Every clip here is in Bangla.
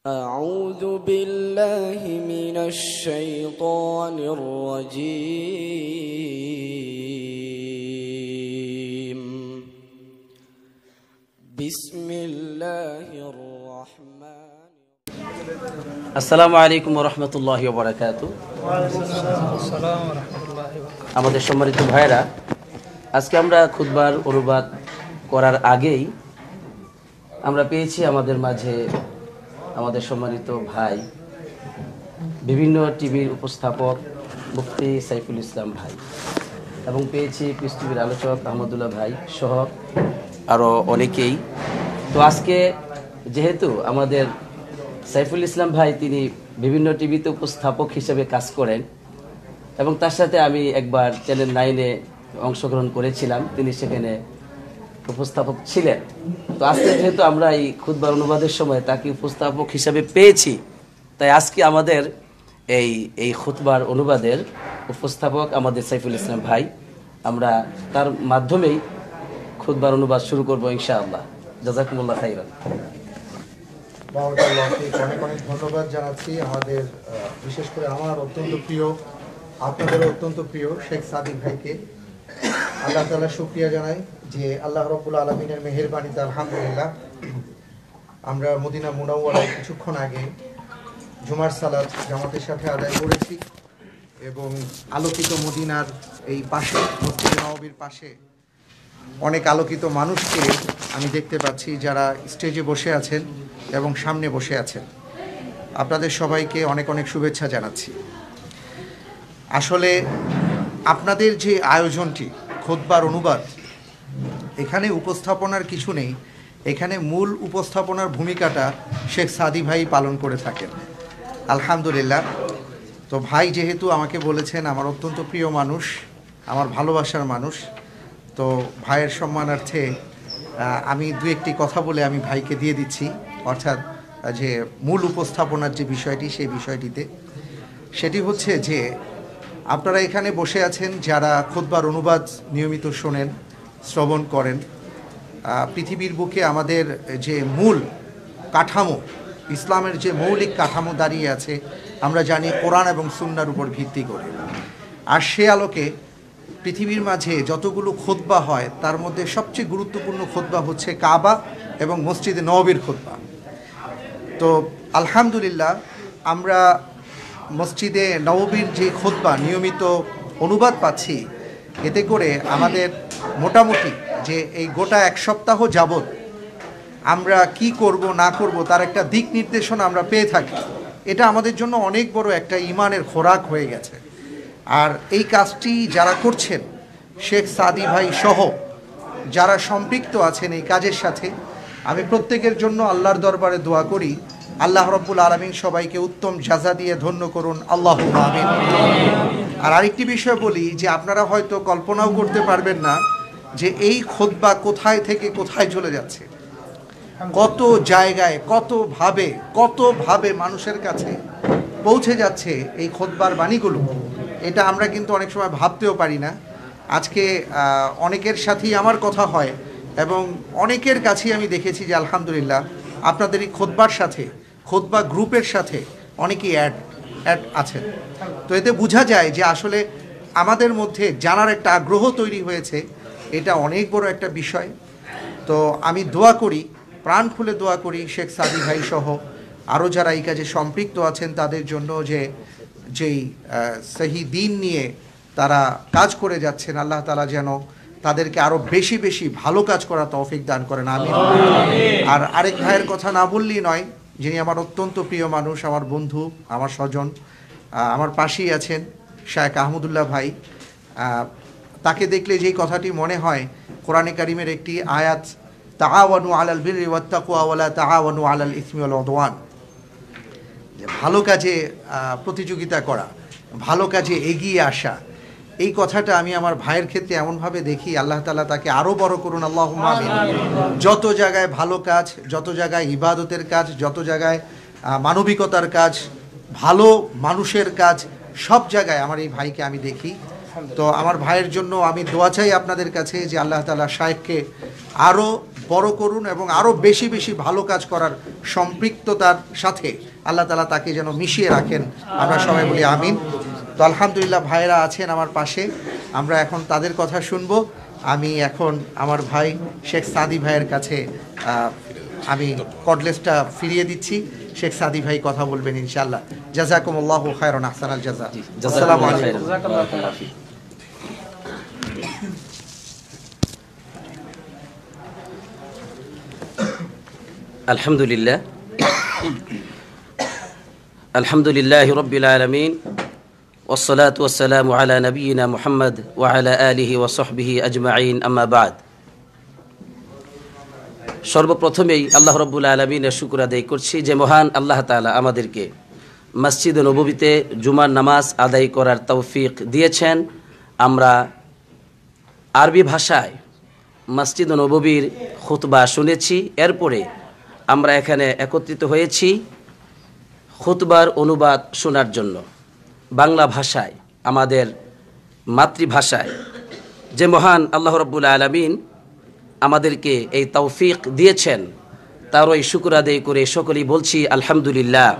أعوذ بالله من الشيطان الرجيم بسم الله الرحمن আসসালামু আলাইকুম ওয়া রাহমাতুল্লাহি ওয়া বারাকাতুহু। আমাদের সম্মানিত ভাইরা, আজকে আমরা খুতবার অনুবাদ করার আগেই আমরা পেয়েছি আমাদের মাঝে আমাদের সম্মানিত ভাই, বিভিন্ন টিভির উপস্থাপক মুফতি সাইফুল ইসলাম ভাই, এবং পেয়েছি পিস টিভির আলোচক আহমদুল্লাহ ভাই সহ আরও অনেকেই। তো আজকে যেহেতু আমাদের সাইফুল ইসলাম ভাই তিনি বিভিন্ন টিভিতে উপস্থাপক হিসেবে কাজ করেন এবং তার সাথে আমি একবার চ্যানেল 9-এ অংশগ্রহণ করেছিলাম, তিনি সেখানে উপস্থাপক ছিলেন। তো আজকে যেহেতু আমরা এই খুতবার অনুবাদের সময় তাকে উপস্থাপক হিসেবে পেয়েছি, তাই আজকে আমাদের এই খুতবার অনুবাদের উপস্থাপক আমাদের সাইফুল ইসলাম ভাই, আমরা তার মাধ্যমেই খুতবার অনুবাদ শুরু করবো ইনশাআল্লাহ। জাযাকুমুল্লাহ খাইরান। অনেক অনেক ধন্যবাদ জানাচ্ছি আমাদের বিশেষ করে আমার অত্যন্ত প্রিয়, আপনাদেরও অত্যন্ত প্রিয় শেখ সাদিক ভাইকে। আল্লাহ তাআলা শুকরিয়া জানাই যে আল্লাহ রাব্বুল আলামিনের মেহেরবানিতে আলহামদুলিল্লাহ আমরা মদিনা মুনাওয়ারায় কিছুক্ষণ আগে জুমার সালাত জামাতের সাথে আদায় করেছি এবং আলোকিত মদিনার এই পাশে মসজিদ নববীর পাশে অনেক আলোকিত মানুষকে আমি দেখতে পাচ্ছি যারা স্টেজে বসে আছেন এবং সামনে বসে আছেন। আপনাদের সবাইকে অনেক অনেক শুভেচ্ছা জানাচ্ছি। আসলে আপনাদের যে আয়োজনটি খুতবার অনুবাদ, এখানে উপস্থাপনার কিছু নেই, এখানে মূল উপস্থাপনার ভূমিকাটা শেখ সাদি ভাই পালন করে থাকেন আলহামদুলিল্লাহ। তো ভাই যেহেতু আমাকে বলেছেন আমার অত্যন্ত প্রিয় মানুষ, আমার ভালোবাসার মানুষ, তো ভাইয়ের সম্মানার্থে আমি দু একটি কথা বলে আমি ভাইকে দিয়ে দিচ্ছি, অর্থাৎ যে মূল উপস্থাপনার যে বিষয়টি সেই বিষয়টিতে। সেটি হচ্ছে যে আপনারা এখানে বসে আছেন যারা খুতবার অনুবাদ নিয়মিত শোনেন, শ্রবণ করেন। পৃথিবীর বুকে আমাদের যে মূল কাঠামো, ইসলামের যে মৌলিক কাঠামো দাঁড়িয়ে আছে আমরা জানি কোরআন এবং সুন্নাহর উপর ভিত্তি করে। আর সে আলোকে পৃথিবীর মাঝে যতগুলো খুতবা হয় তার মধ্যে সবচেয়ে গুরুত্বপূর্ণ খুতবা হচ্ছে কাবা এবং মসজিদে নববীর খুতবা। তো আলহামদুলিল্লাহ আমরা মসজিদে নববীর যে খুতবা নিয়মিত অনুবাদ পাচ্ছি, এতে করে আমাদের মোটামুটি যে এই গোটা এক সপ্তাহ যাবৎ আমরা কি করব না করব তার একটা দিক নির্দেশনা আমরা পেয়ে থাকি। এটা আমাদের জন্য অনেক বড় একটা ঈমানের খোরাক হয়ে গেছে। আর এই কাজটি যারা করছেন, শেখ সাদি ভাই সহ যারা সম্পৃক্ত আছেন এই কাজের সাথে, আমি প্রত্যেকের জন্য আল্লাহর দরবারে দোয়া করি আল্লাহ রাব্বুল আলামিন সবাইকে উত্তম জাযা দিয়ে ধন্য করুন, আল্লাহুম্মা আমিন। আর আরেকটি বিষয় বলি যে আপনারা হয়তো কল্পনাও করতে পারবেন না যে এই খুতবা কোথায় থেকে কোথায় চলে যাচ্ছে, কত জায়গায় কতভাবে মানুষের কাছে পৌঁছে যাচ্ছে এই খুতবার বাণীগুলো। এটা আমরা কিন্তু অনেক সময় ভাবতেও পারি না। আজকে অনেকের সাথেই আমার কথা হয় এবং অনেকের কাছেই আমি দেখেছি যে আলহামদুলিল্লাহ আপনাদের এই খুতবার সাথে, খুতবা গ্রুপের সাথে অনেকেই অ্যাড আছেন। তো এতে বোঝা যায় যে আসলে আমাদের মধ্যে জানার একটা আগ্রহ তৈরি হয়েছে, এটা অনেক বড় একটা বিষয়। তো আমি দোয়া করি, প্রাণ খুলে দোয়া করি শেখ সাদি ভাই সহ আরও যারা এই কাজে সম্পৃক্ত আছেন তাদের জন্য যেই সহি দিন নিয়ে তারা কাজ করে যাচ্ছেন, আল্লাহ তাআলা যেন তাদেরকে আরও বেশি বেশি ভালো কাজ করা তৌফিক দান করেন, আমিন। আর আরেক ভাইয়ের কথা না বললেই নয়, যিনি আমার অত্যন্ত প্রিয় মানুষ, আমার বন্ধু, আমার স্বজন, আমার পাশেই আছেন শায়েখ আহমদুল্লাহ ভাই। তাকে দেখলে যেই কথাটি মনে হয় কোরআনে কারিমের একটি আয়াত, তাআওয়ানু আলাল বিররি ওয়াত তাকওয়া ওয়া লা তাআওয়ানু আলাল ইসমি ওয়াল উদওয়ান, যে ভালো কাজে প্রতিযোগিতা করা, ভালো কাজে এগিয়ে আসা, এই কথাটা আমি আমার ভাইয়ের ক্ষেত্রে এমনভাবে দেখি, আল্লাহ তাআলা তাকে আরও বড় করুন, আল্লাহুম্মা আমিন। যত জায়গায় ভালো কাজ, যত জায়গায় ইবাদতের কাজ, যত জায়গায় মানবিকতার কাজ, ভালো মানুষের কাজ, সব জায়গায় আমার এই ভাইকে আমি দেখি। তো আমার ভাইয়ের জন্য আমি দোয়া চাই আপনাদের কাছে যে আল্লাহ তাআলা শায়েখকে আরও বড় করুন এবং আরও বেশি বেশি ভালো কাজ করার সম্পৃক্ততার সাথে আল্লাহ তাআলা তাকে যেন মিশিয়ে রাখেন। আমরা সবাই বলি আমিন। তো আলহামদুলিল্লাহ ভাইরা আছেন আমার পাশে, আমরা এখন তাদের কথা শুনবো। আমি এখন আমার ভাই শেখ সাদি ভাইয়ের কাছে আমি কর্ডলেসটা ফিরিয়ে দিচ্ছি। শেখ সাদি ভাই কথা বলবেন ইনশাআল্লাহ। জাযাকুমুল্লাহু খায়রান আহসানাল জাযা। আসসালামু আলাইকুম। আলহামদুলিল্লাহ আলহামদুলিল্লাহি রাব্বিল আলামিন والصلاة والسلام على نبينا محمد وعلى آله وصحبه أجمعين أما بعد। সর্বপ্রথমেই আল্লাহ রাব্বুল আলামিনের শুকর আদায় করছি যে মহান আল্লাহ তাআলা আমাদেরকে মসজিদে নববীতে জুমার নামাজ আদায় করার তৌফিক দিয়েছেন। আমরা আরবি ভাষায় মসজিদে নববীর খুতবা শুনেছি, এরপরে আমরা এখানে একত্রিত হয়েছি খুতবার অনুবাদ শোনার জন্য বাংলা ভাষায়, আমাদের মাতৃভাষায়। যে মহান আল্লাহ রাব্বুল আলামিন আমাদেরকে এই তৌফিক দিয়েছেন তারই শুকর আদায় করে সকলেই বলছি আলহামদুলিল্লাহ।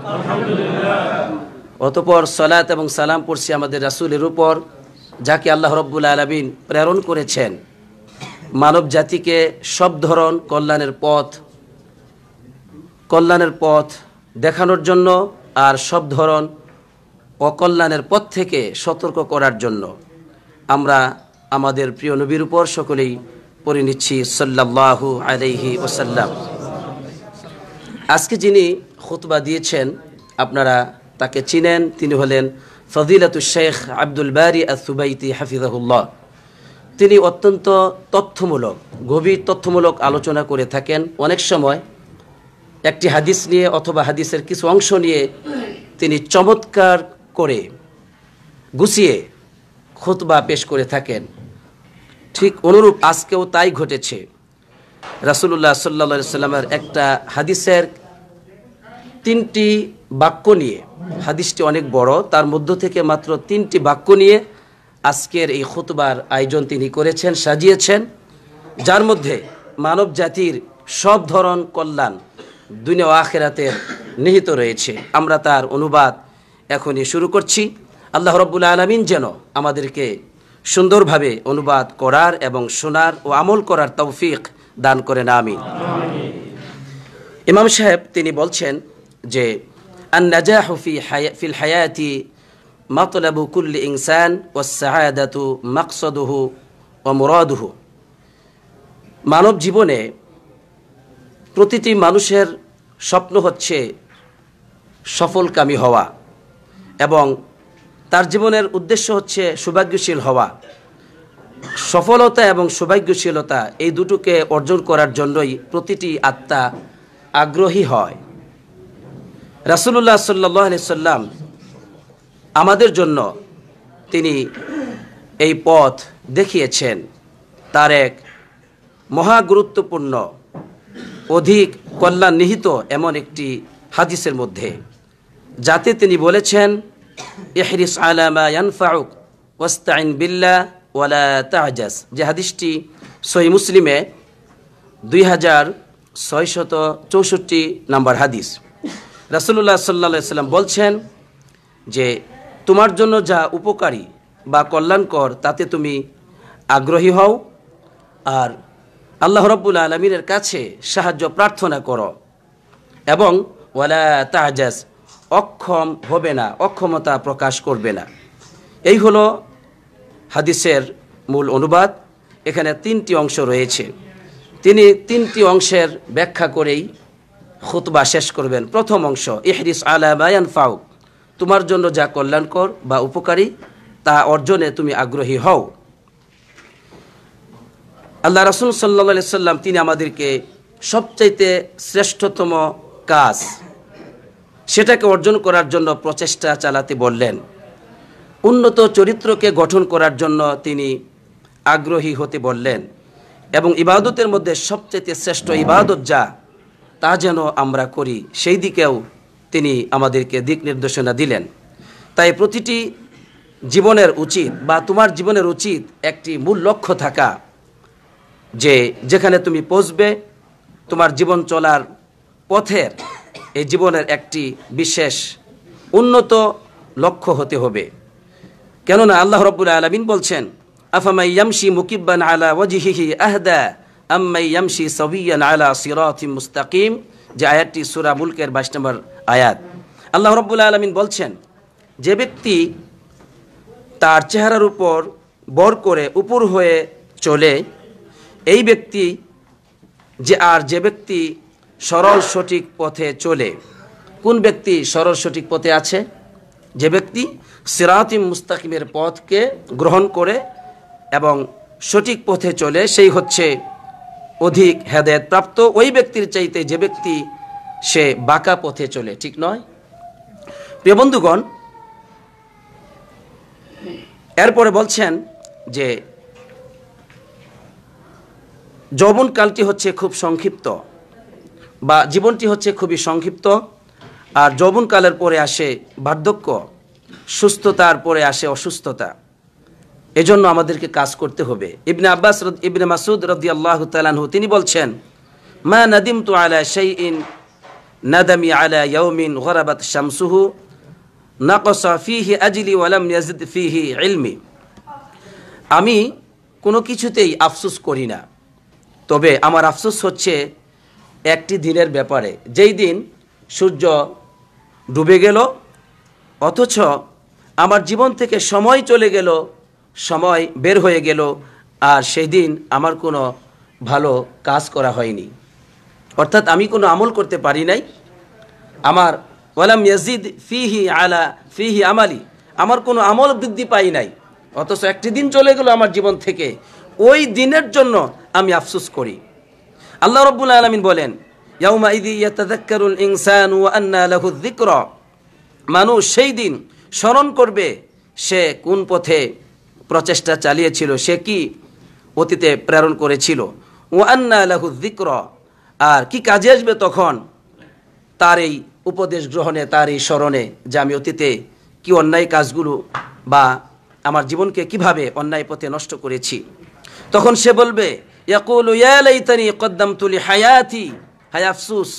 অতঃপর সালাত এবং সালাম পড়ছি আমাদের রাসূলের উপর, যাকে আল্লাহ রাব্বুল আলামিন প্রেরণ করেছেন মানব জাতিকে সব ধরন কল্যাণের পথ দেখানোর জন্য আর সব ধরন অকল্যাণের পথ থেকে সতর্ক করার জন্য। আমরা আমাদের প্রিয় নবীর উপর সকলেই পড়ে নিচ্ছি সাল্লাল্লাহু আলাইহি ওয়াসাল্লাম। আজকে যিনি খুতবা দিয়েছেন আপনারা তাকে চিনেন, তিনি হলেন ফজিলাতুশ শেখ আব্দুল বারী আস-সুবাইতি হাফিজাহুল্লাহ। তিনি অত্যন্ত গভীর তথ্যমূলক আলোচনা করে থাকেন। অনেক সময় একটি হাদিস নিয়ে অথবা হাদিসের কিছু অংশ নিয়ে তিনি চমৎকার করে গুছিয়ে খুতবা পেশ করে থাকেন। ঠিক অনুরূপ আজকেও তাই ঘটেছে। রাসূলুল্লাহ সাল্লাল্লাহু আলাইহি সাল্লামের একটা হাদিসের 3টি বাক্য নিয়ে, হাদিসটি অনেক বড়, তার মধ্য থেকে মাত্র 3টি বাক্য নিয়ে আজকের এই খুতবার আয়োজন তিনি করেছেন, সাজিয়েছেন, যার মধ্যে মানব জাতির সব ধরন কল্যাণ দুনিয়া ও আখিরাতের নিহিত রয়েছে। আমরা তার অনুবাদ এখনই শুরু করছি। আল্লাহ রাব্বুল আলামিন যেন আমাদেরকে সুন্দরভাবে অনুবাদ করার এবং শোনার ও আমল করার তৌফিক দান করেন, আমিন। ইমাম সাহেব তিনি বলছেন যে আন-নাজাহু ফিল হায়াতি মাতলাবু কুল্লি ইনসান ওয়াস সাআদাতু মাকসাদুহু ওয়া মুরাদুহু। মানব জীবনে প্রতিটি মানুষের স্বপ্ন হচ্ছে সফলকামী হওয়া এবং তার জীবনের উদ্দেশ্য হচ্ছে সৌভাগ্যশীল হওয়া। সফলতা এবং সৌভাগ্যশীলতা এই দুটোকে অর্জন করার জন্যই প্রতিটি আত্মা আগ্রহী হয়। রাসূলুল্লাহ সাল্লাল্লাহু আলাইহি সাল্লাম আমাদের জন্য তিনি এই পথ দেখিয়েছেন তার এক মহা গুরুত্বপূর্ণ অধিক কল্যাণ নিহিত এমন একটি হাদিসের মধ্যে, যাতে তিনি বলেছেন ইহরিস আলা মা ইয়ানফাউক ওয়াস্তাইন বিল্লাহ ওয়ালা তা'জাজ। যে হাদিসটি সহিহ মুসলিমে 2664 নম্বর হাদিস। রাসূলুল্লাহ সাল্লাল্লাহু আলাইহি সাল্লাম বলছেন যে তোমার জন্য যা উপকারী বা কল্যাণকর তাতে তুমি আগ্রহী হও আর আল্লাহ রাব্বুল আলামিনের কাছে সাহায্য প্রার্থনা করো এবং ওয়ালা তা'জাজ, অক্ষম হবে না, অক্ষমতা প্রকাশ করবে না। এই হলো হাদিসের মূল অনুবাদ। এখানে 3টি অংশ রয়েছে, তিনি 3টি অংশের ব্যাখ্যা করেই খুতবা শেষ করবেন। প্রথম অংশ ইহরিস আলা মা ইয়ানফাউক, তোমার জন্য যা কল্যাণকর বা উপকারী তা অর্জনে তুমি আগ্রহী হও। আল্লাহ রাসূল সাল্লাল্লাহু আলাইহি সাল্লাম তিনি আমাদেরকে সবচাইতে শ্রেষ্ঠতম কাজ সেটাকে অর্জন করার জন্য প্রচেষ্টা চালাতে বললেন। উন্নত চরিত্রকে গঠন করার জন্য তিনি আগ্রহী হতে বললেন এবং ইবাদতের মধ্যে সবচাইতে শ্রেষ্ঠ ইবাদত যা তা যেন আমরা করি সেই দিকেও তিনি আমাদেরকে দিক নির্দেশনা দিলেন। তাই প্রতিটি জীবনের উচিত বা তোমার জীবনের উচিত একটি মূল লক্ষ্য থাকা, যে যেখানে তুমি পৌঁছবে তোমার জীবন চলার পথের এই জীবনের একটি বিশেষ উন্নত লক্ষ্য হতে হবে। কেননা আল্লাহ রাব্বুল আলামিন বলছেন, আফামাই ইয়ামশি মুকিব্বান আলা ওয়াজহিহি আহদা আম্মাই ইয়ামশি সাবিয়ান আলা সিরাতিম মুস্তাকিম, যে আয়াতটি সূরা মুলকের 22 নম্বর আয়াত। আল্লাহ রাব্বুল আলামিন বলছেন, যে ব্যক্তি তার চেহারার উপর বর করে উপর হয়ে চলে, এই ব্যক্তি যে ব্যক্তি সরল সঠিক পথে চলে। কোন ব্যক্তি সরল সঠিক পথে আছে? যে ব্যক্তি সিরাতিম মুস্তাকিমের পথকে গ্রহণ করে এবং সঠিক পথে চলে, সেই হচ্ছে অধিক হেদায়েত প্রাপ্ত ওই ব্যক্তির চাইতে যে ব্যক্তি সে বাঁকা পথে চলে, ঠিক নয়? প্রিয় বন্ধুগণ, এরপরে বলছেন যে যৌবনকালটি হচ্ছে খুব সংক্ষিপ্ত, বা জীবনটি হচ্ছে খুবই সংক্ষিপ্ত। আর যৌবনকালের পরে আসে বার্ধক্য, সুস্থতার পরে আসে অসুস্থতা। এজন্য আমাদেরকে কাজ করতে হবে। ইবনে মাসউদ রাদিয়াল্লাহু তাআলা আনহু তিনি বলছেন, মা নাদিমতু আলা শাইইন নাদামি আলা ইয়াউমিন গরাবাত শামসুহু নাকসা ফিহি আজলি ওয়া লাম ইয়াজিদ ফিহি ইলমি। আমি কোনো কিছুতেই আফসোস করি না, তবে আমার আফসোস হচ্ছে একটি দিনের ব্যাপারে, যেই দিন সূর্য ডুবে গেল অথচ আমার জীবন থেকে সময় চলে গেল, সময় বের হয়ে গেল, আর সেই দিন আমার কোনো ভালো কাজ করা হয়নি, অর্থাৎ আমি কোনো আমল করতে পারি নাই। আমার ওয়ালাম ইয়াজিদ ফিহি আমালি, আমার কোনো আমল বৃদ্ধি পাই নাই, অথচ একটি দিন চলে গেল আমার জীবন থেকে, ওই দিনের জন্য আমি আফসোস করি। আল্লাহ রাব্বুল আলামিন বলেন, ইয়াউমা ইযি ইয়াতাযাক্কারুল ইনসানু ওয়া আন্না লাহু যিকরা, মানুষ সেই দিন স্মরণ করবে সে কোন পথে প্রচেষ্টা চালিয়েছিল, সে কি অতীতে প্রেরণ করেছিল। ওয়া আন্না লাহু যিকরা, আর কি কাজে আসবে তখন তার এই উপদেশ গ্রহণে, তার এই স্মরণে, যে আমি অতীতে কি অন্যায় কাজগুলো বা আমার জীবনকে কিভাবে অন্যায় পথে নষ্ট করেছি। তখন সে বলবে, ইয়াকুলু ইয়া লাইতানি কদ্দামতু লিহায়াতি, হায় আফসোস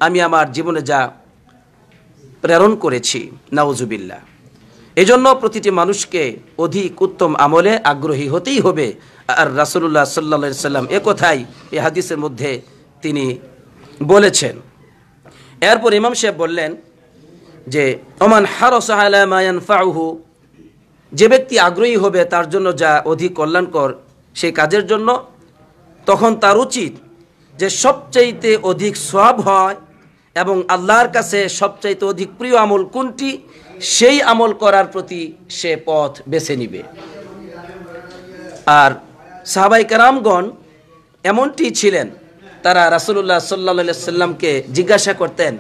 আমি আমার জীবনে যা প্রেরণ করেছি, নাউজুবিল্লাহ। এজন্য প্রতিটি মানুষকে অধিক উত্তম আমলে আগ্রহী হতেই হবে। আর রাসূলুল্লাহ সাল্লাল্লাহু আলাইহি সাল্লাম এ কথাই এই হাদিসের মধ্যে তিনি বলেছেন। এরপর ইমাম সাহেব বললেন যে ওমান হারাসা আলা মা ইয়ানফাউহু, যে ব্যক্তি আগ্রহী হবে তার জন্য যা অধিক কল্যাণকর সেই কাজের জন্য, তখন তার উচিত যে সবচাইতে অধিক সওয়াব হয় এবং আল্লাহর কাছে সবচাইতে অধিক প্রিয় আমল কোনটি, সেই আমল করার প্রতি সে পথ বেছে নিবে। আর সাহাবায়ে কেরামগণ এমনটি ছিলেন, তারা রাসূলুল্লাহ সাল্লাল্লাহু আলাইহি সাল্লামকে জিজ্ঞাসা করতেন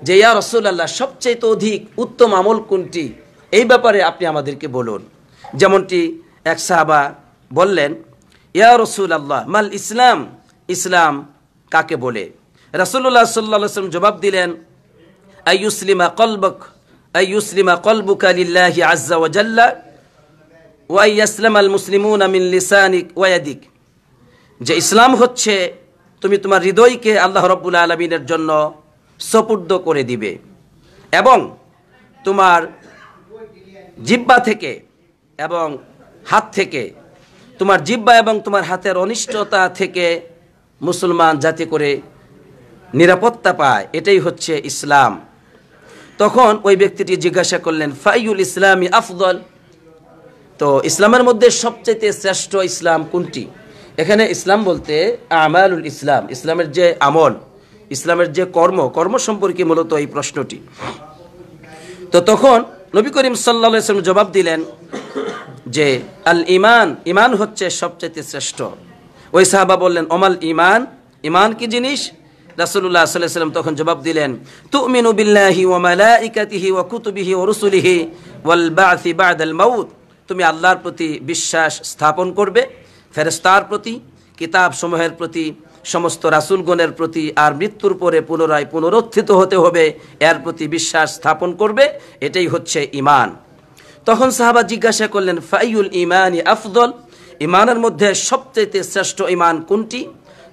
যে ইয়া রাসূলুল্লাহ সবচাইতে অধিক উত্তম আমল কোনটি, এই ব্যাপারে আপনি আমাদেরকে বলুন। যেমনটি এক সাহাবা বললেন, ইয়া রাসূলুল্লাহ মাল ইসলাম, ইসলাম কাকে বলে? রাসূলুল্লাহ সাল্লাল্লাহু আলাইহি ওয়াসাল্লাম জবাব দিলেন, আইয়ুসলিমা কলবুকা লিল্লাহি আযজা ওয়া জাল্লা ওয়া ইয়াসলামাল মুসলিমুনা মিন লিসানিক ওয়া ইয়াদিক, যে ইসলাম হচ্ছে তুমি তোমার হৃদয়কে আল্লাহ রাব্বুল আলামিনের জন্য সুপুর্দ করে দিবে এবং তোমার জিহ্বা থেকে এবং হাত থেকে, তোমার জিহ্বা এবং তোমার হাতের অনিষ্টতা থেকে মুসলমান যাতে করে নিরাপত্তা পায়, এটাই হচ্ছে ইসলাম। তখন ওই ব্যক্তিটি জিজ্ঞাসা করলেন, ফাইউল ইসলামি আফদল, তো ইসলামের মধ্যে সবচেয়ে শ্রেষ্ঠ ইসলাম কোনটি? এখানে ইসলাম বলতে আমালুল ইসলাম, ইসলামের যে আমল, ইসলামের যে কর্ম সম্পর্কে মূলত এই প্রশ্নটি। তো তখন নবী করিম সাল্লাল্লাহু আলাইহি ওয়াসাল্লাম জবাব দিলেন যে আল ঈমান, ঈমান হচ্ছে সবচেয়ে শ্রেষ্ঠ। ওই সাহাবা বললেন, ওমাল ঈমান, ঈমান কি জিনিস? রাসূলুল্লাহ সাল্লাল্লাহু আলাইহি ওয়াসাল্লাম তখন জবাব দিলেন, তুমিনু বিল্লাহি ওয়া মালাইকাতিহি ওয়া কুতুবিহি ওয়া রুসুলিহি ওয়াল বা'থি বা'দাল মাউত, তুমি আল্লাহর প্রতি বিশ্বাস স্থাপন করবে, ফেরেশতার প্রতি, কিতাব সমূহের প্রতি, সমস্ত রাসূলগণের প্রতি, আর মৃত্যুর পরে পুনরায় পুনরুত্থিত হতে হবে এর প্রতি বিশ্বাস স্থাপন করবে, এটাই হচ্ছে ঈমান। তখন সাহাবা জিজ্ঞাসা করলেন, ফাইউল ইমানি আফদল, ইমানের মধ্যে সবচেয়ে শ্রেষ্ঠ ইমান কোনটি?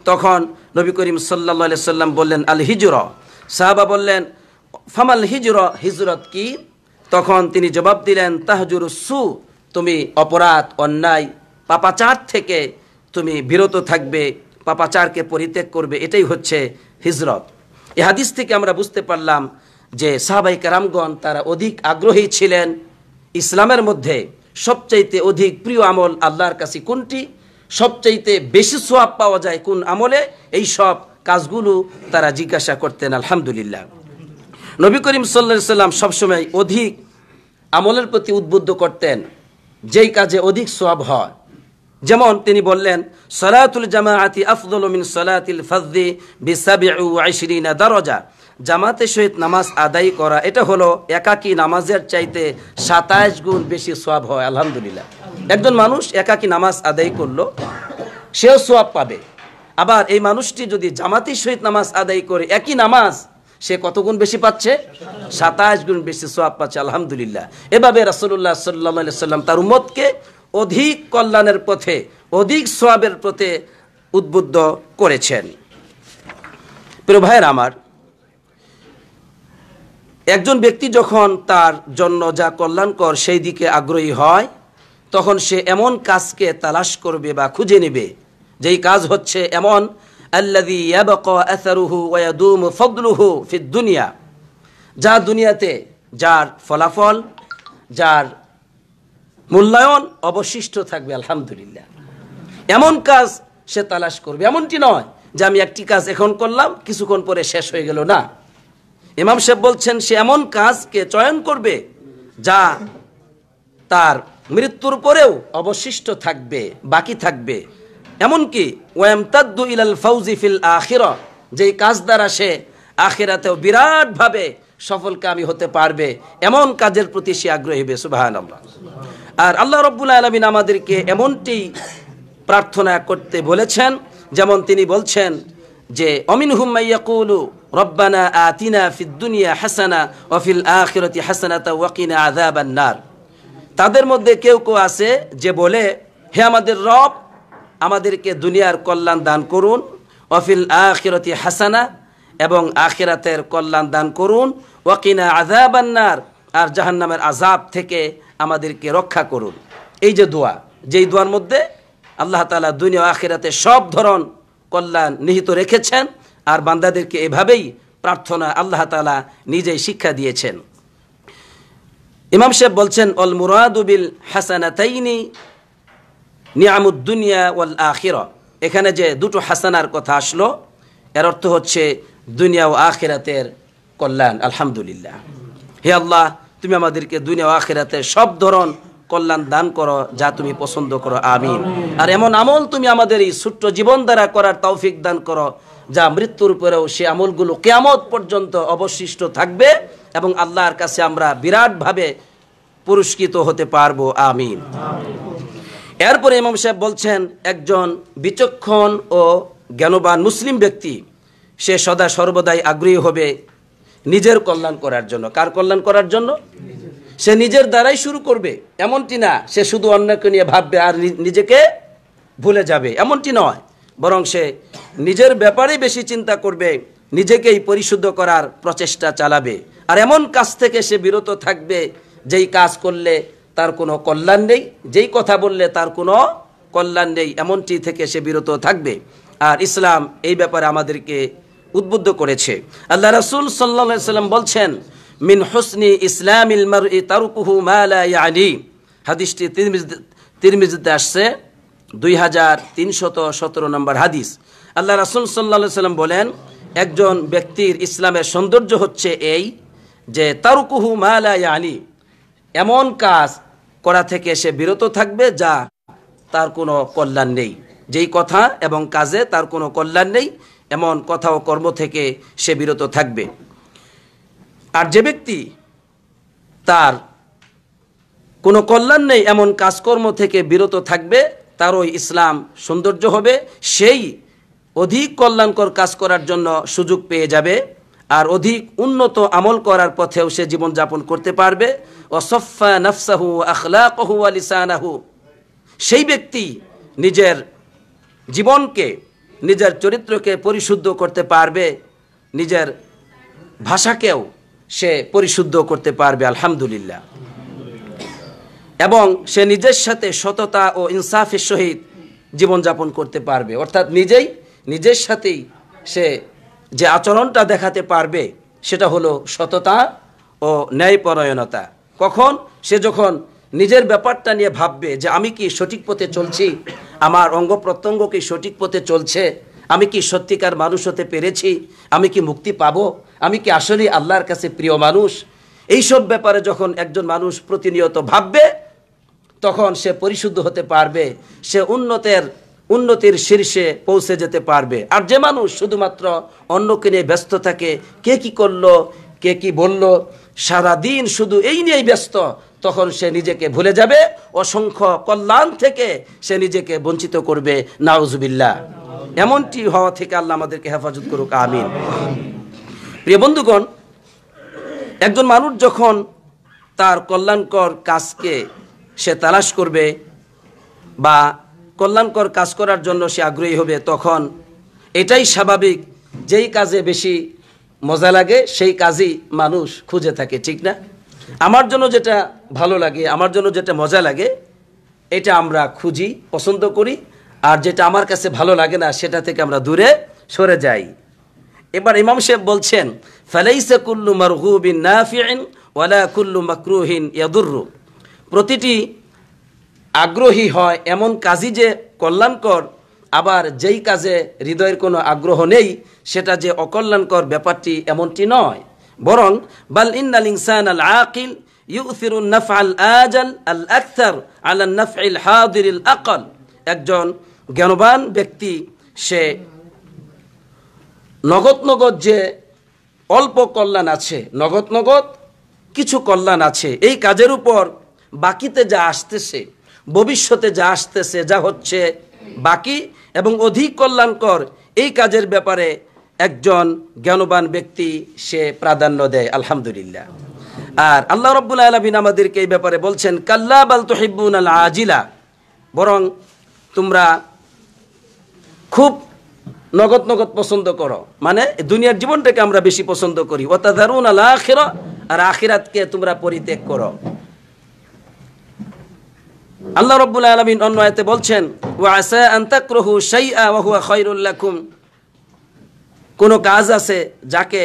তখন নবী করিম সাল্লাল্লাহু আলাইহি সাল্লাম বললেন, আল হিজরা। সাহাবা বললেন, ফামাল হিজরা, হিজরত কি? তখন তিনি জবাব দিলেন, তাহজুরুস সু, তুমি অপরাধ, অন্যায়, পাপাচার থেকে তুমি বিরত থাকবে, পাপাচারকে পরিত্যাগ করবে, এটাই হচ্ছে হিজরত। এই হাদিস থেকে আমরা বুঝতে পারলাম যে সাহাবাই কেরামগণ তারা অধিক আগ্রহী ছিলেন ইসলামের মধ্যে সবচাইতে অধিক প্রিয় আমল আল্লাহর কাছে কোনটি, সবচাইতে বেশি সওয়াব পাওয়া যায় কোন আমলে, এই সব কাজগুলো তারা জিজ্ঞাসা করতেন। আলহামদুলিল্লাহ, নবী করিম সাল্লাল্লাহু আলাইহি সাল্লাম সবসময় অধিক আমলের প্রতি উদ্বুদ্ধ করতেন যেই কাজে অধিক সওয়াব হয়। যেমন তিনি বললেন, সালাতুল জামাআতি আফদলু মিন সালাতিল ফাযযি বি27 দারাজা, জামাতের সহিত নামাজ আদায় করা এটা হলো একাকী নামাজের চাইতে 27 গুণ বেশি সওয়াব হয়। আলহামদুলিল্লাহ, একজন মানুষ একাকী নামাজ আদায় করলো, সেও সওয়াব পাবে। আবার এই মানুষটি যদি জামাতের সহিত নামাজ আদায় করে একই নামাজ, সে কত গুণ বেশি পাচ্ছে? 27 গুণ বেশি সওয়াব পাচ্ছে। আলহামদুলিল্লাহ, এভাবে রাসূলুল্লাহ সাল্লাল্লাহু আলাইহি সাল্লাম তার উম্মতকে অধিক কল্যাণের পথে, অধিক সওয়াবের পথে উদ্বুদ্ধ করেছেন। প্রিয় ভাইয়ের আমার, একজন ব্যক্তি যখন তার জন্য যা কল্যাণকর সেই দিকে আগ্রহী হয়, তখন সে এমন কাজকে তালাশ করবে বা খুঁজে নেবে যেই কাজ হচ্ছে এমন, আল্লাযী ইয়াবকা আসারুহু ওয়া ইয়াদুমু ফাদলুহু ফিদ দুনিয়া, যা দুনিয়াতে যার ফলাফল, যার মূল্যায়ন অবশিষ্ট থাকবে। আলহামদুলিল্লাহ, এমন কাজ সে তালাশ করবে। এমনটি নয় যে আমি একটি কাজ এখন করলাম, কিছুক্ষণ পরে শেষ হয়ে গেল, না। ইমাম সাহেব বলছেন সে এমন কাজকে চয়ন করবে যা তার মৃত্যুর পরেও অবশিষ্ট থাকবে, বাকি থাকবে। এমনকি ওয়ামতাদ্দু ইলাল ফাউজি ফিল আখিরা, যেই কাজ দ্বারা সে আখিরাতেও বিরাটভাবে সফলকামী হতে পারবে, এমন কাজের প্রতি সে আগ্রহী হবে। সুবহানাল্লাহ। আর আল্লাহ রাব্বুল আলামিন আমাদেরকে এমনটি প্রার্থনা করতে বলেছেন, যেমন তিনি বলছেন যে অমিনহুম মাইয়াকুলু রব্বানা আতিনা ফিদ দুনিয়া হাসানা ওয়া ফিল আখিরাতি হাসানাতা ওয়া কিনা আযাবান নার। তাদের মধ্যে কেউ কেউ আছে যে বলে, হে আমাদের রব, আমাদেরকে দুনিয়ার কল্যাণ দান করুন, ওয়া ফিল আখিরাতি হাসানা, এবং আখিরাতের কল্যাণ দান করুন, ওয়া কিনা আযাবান নার, আর জাহান্নামের আযাব থেকে আমাদেরকে রক্ষা করুন। এই যে দোয়া, যেই দোয়ার মধ্যে আল্লাহ তাআলা দুনিয়া ও আখিরাতে সব ধরন কল্যাণ নিহিত রেখেছেন, আর বান্দাদেরকে এভাবেই প্রার্থনা আল্লাহ তাআলা নিজেই শিক্ষা দিয়েছেন। ইমাম সাহেব বলছেন, অল মুরাদু বিল হাসানাতাইনি নিয়ামুদ দুনিয়া ওয়াল আখিরা, এখানে যে দুটো হাসানার কথা আসলো, এর অর্থ হচ্ছে দুনিয়া ও আখিরাতের কল্যাণ। আলহামদুলিল্লাহ, হে আল্লাহ, তুমি আমাদেরকে দুনিয়া ও আখিরাতের সব ধরন কল্যাণ দান করো যা তুমি পছন্দ করো, আমিন। আর এমন আমল তুমি আমাদের এই ছোট্ট জীবন দ্বারা করার তৌফিক দান করো যা মৃত্যুর পরেও সে আমলগুলো কিয়ামত পর্যন্ত অবশিষ্ট থাকবে এবং আল্লাহর কাছে আমরা বিরাটভাবে পুরস্কৃত হতে পারবো, আমিন। এরপরে ইমাম সাহেব বলছেন, একজন বিচক্ষণ ও জ্ঞানবান মুসলিম ব্যক্তি সে সদা সর্বদাই আগ্রহী হবে নিজের কল্যাণ করার জন্য। কার কল্যাণ করার জন্য? সে নিজের দ্বারাই শুরু করবে, এমনটি না সে শুধু অন্যকে নিয়ে ভাববে আর নিজেকে ভুলে যাবে, এমনটি নয়। বরং সে নিজের ব্যাপারেই বেশি চিন্তা করবে, নিজেকেই পরিশুদ্ধ করার প্রচেষ্টা চালাবে, আর এমন কাজ থেকে সে বিরত থাকবে যেই কাজ করলে তার কোনো কল্যাণ নেই, যেই কথা বললে তার কোনো কল্যাণ নেই, এমনটি থেকে সে বিরত থাকবে। আর ইসলাম এই ব্যাপারে আমাদেরকে উদ্বুদ্ধ করেছে। আল্লাহ রাসূল সাল্লাল্লাহু আলাইহি সাল্লাম বলছেন, মিন হুসনি ইসলামিল মারই তারকুহু মা লা ইয়ানি। হাদিসটি তিরমিজিতে আসছে, 2317 নম্বর হাদিস। আল্লাহ রাসূল সাল্লাল্লাহু আলাইহি সাল্লাম বলেন, একজন ব্যক্তির ইসলামের সৌন্দর্য হচ্ছে এই যে তারকুহু মা লা ইয়ানি, এমন কাজ করা থেকে সে বিরত থাকবে যা তার কোনো কল্যাণ নেই, যেই কথা এবং কাজে তার কোনো কল্যাণ নেই, এমন কথা ও কর্ম থেকে সে বিরত থাকবে। আর যে ব্যক্তি তার কোনো কল্যাণ নেই এমন কাজকর্ম থেকে বিরত থাকবে, তারই ইসলাম সৌন্দর্য হবে, সেই অধিক কল্যাণকর কাজ করার জন্য সুযোগ পেয়ে যাবে। আর অধিক উন্নত আমল করার পথেও সে জীবনযাপন করতে পারবে। ওয়াসাফা নাফসাহু আখলাকহু ওয়া লিসানাহু, সেই ব্যক্তি নিজের জীবনকে, নিজের চরিত্রকে পরিশুদ্ধ করতে পারবে, নিজের ভাষাকেও সে পরিশুদ্ধ করতে পারবে, আলহামদুলিল্লাহ। এবং সে নিজের সাথে সততা ও ইনসাফের সহিত জীবনযাপন করতে পারবে, অর্থাৎ নিজের সাথেই সে যে আচরণটা দেখাতে পারবে সেটা হলো সততা ও ন্যায়পরায়ণতা। কখন? সে যখন নিজের ব্যাপারটা নিয়ে ভাববে যে আমি কি সঠিক পথে চলছি, আমার অঙ্গ প্রত্যঙ্গ কি সঠিক পথে চলছে, আমি কি সত্যিকার মানুষ হতে পেরেছি, আমি কি মুক্তি পাবো, আমি কি আসলেই আল্লাহর কাছে প্রিয় মানুষ, এইসব ব্যাপারে যখন একজন মানুষ প্রতিনিয়ত ভাববে তখন সে পরিশুদ্ধ হতে পারবে, সে উন্নতির শীর্ষে পৌঁছে যেতে পারবে। আর যে মানুষ শুধুমাত্র অন্যকে নিয়ে ব্যস্ত থাকে, কে কি করলো, কে কি বললো, সারাদিন শুধু এই নিয়েই ব্যস্ত, তখন সে নিজেকে ভুলে যাবে, অসংখ্য কল্যাণ থেকে সে নিজেকে বঞ্চিত করবে, নাউজুবিল্লাহ। এমনটি হওয়া থেকে আল্লাহ আমাদেরকে হেফাজত করুক, আমিন। প্রিয় বন্ধুগণ, একজন মানুষ যখন তার কল্যাণকর কাজকে সে তালাশ করবে বা কল্যাণকর কাজ করার জন্য সে আগ্রহী হবে, তখন এটাই স্বাভাবিক, যেই কাজে বেশি মজা লাগে সেই কাজই মানুষ খুঁজে থাকে, ঠিক না? আমার জন্য যেটা ভালো লাগে, আমার জন্য যেটা মজা লাগে, এটা আমরা খুঁজি, পছন্দ করি, আর যেটা আমার কাছে ভালো লাগে না সেটা থেকে আমরা দূরে সরে যাই। এবার ইমাম সাহেব বলছেন, ফালাইসা কুল্লু মারগুবিন নাফিইন ওয়ালা কুল্লু মাকরুহিন ইয়াদুররু, প্রতিটি আগ্রহী হয় এমন কাজই যে কল্যাণকর, আবার যেই কাজে হৃদয়ের কোনো আগ্রহ নেই সেটা যে অকল্যাণকর, ব্যাপারটি এমনটি নয়। বরং বাল ইন্নাল ইনসানাল আকিল ইউথিরুন নাফআল আজাল আল আকসার আলা নাফইল হাদিরিল আকল, একজন জ্ঞানবান ব্যক্তি সে নগদ যে অল্প কল্যাণ আছে, নগদ কিছু কল্যাণ আছে, এই কাজের উপর বাকিতে যা আসতেছে, ভবিষ্যতে যা আসতেছে, যা হচ্ছে বাকি এবং অধিক কল্যাণকর, এই কাজের ব্যাপারে একজন জ্ঞানবান ব্যক্তি সে প্রাধান্য দেয়, আলহামদুলিল্লাহ। আর আল্লাহ রাব্বুল আলামিন আমাদেরকে এই ব্যাপারে বলছেন, কাল্লা বাল তুহিব্বুনাল আজিলা, বরং তোমরা খুব নগদ পছন্দ করো, মানে দুনিয়ার জীবনটাকে আমরা বেশি পছন্দ করি। ওয়া তাযারুনাল আখিরা, আর আখিরাতকে তোমরা পরিত্যাগ করো। আল্লাহ রাব্বুল আলামিন অন্য আয়াতে বলছেন, ওয়া আসা আন তাকরাহু শাইআ ওয়া হুয়া খায়রুল লাকুম, কোন কাজ আছে যাকে